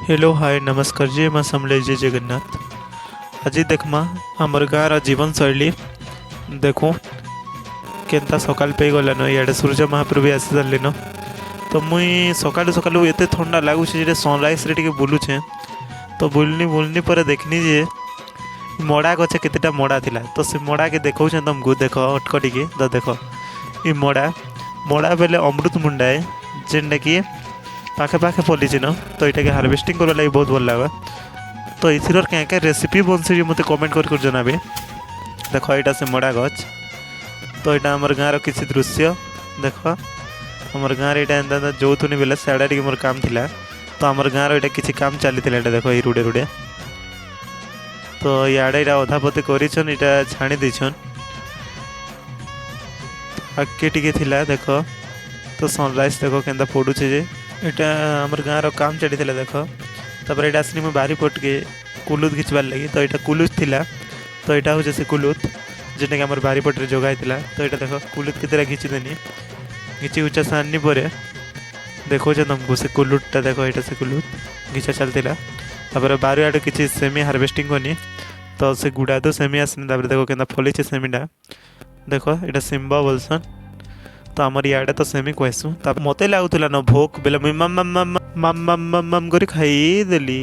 Hello hi नमस्कार जी मैं समले जय जगन्नाथ। आज देखमा हमर गाँव जीवन शैली देखूँ केनता सकाल पे गलान इे सूर्य महाप्रभु भी आसी सारे तो मुई सकालू सकालू एत ठंडा लगुच सनराइज रे बुलूचे तो बुलनी बुलनी पर देखनी जे मड़ा गचे केतेटा मड़ा थिला तो से मड़ा के देखौ तुमको देख अटकटी तो देख ये मड़ा मड़ा बेले अमृतमुंडा है जेनटा कि पाखे पाखे फलिची न तो यहाँ हार्वेस्टिंग करवा लगी बहुत भल लगा तो इथर क्या क्या रेसिपी बनसी मत कमेंट कर जनाबे। देख यहाँ से मड़ा गच तो यहाँ आम गाँव किसी दृश्य देख आम गाँव यहाँ जो थुनी बेले साड़ा मोर काम थिला तो आम गाँव यहाँ किसी काम चली देख ये रुड़े रुड़े तो इे अधा पते करछन यहाँ छाणी देछन आगे टिके थिला देख तो सनराइज देख के पड़ुचे जे यहाँ आमर गाँव काम चली देख तापर यहाँ आसनी मुझे बारी पट के कुलुत घिचबार लगी तो यहाँ कुलुत थिला तो यहाँ हूँ से कुलुत जेटा कि आम बारी पटे जगाई तो यहाँ देख कुलुत के घिचिदेनी घिची उचा सारनी पर देखो तुमको से कुलुटा देख यहाँ से कुलुत घिचा चलता बारू आड़े किसी सेमी हार्वेस्टिंग करनी तो से गुड़ा तो सेमी आसनी देखो के फलिचे सेमीटा देख यहाँ सिम्बा बोलसन तो आमर इे तो सेमी कहसू मत लगुला न भोक बेले मुझे मम मम मम मम मम मम मम कर खाई देली।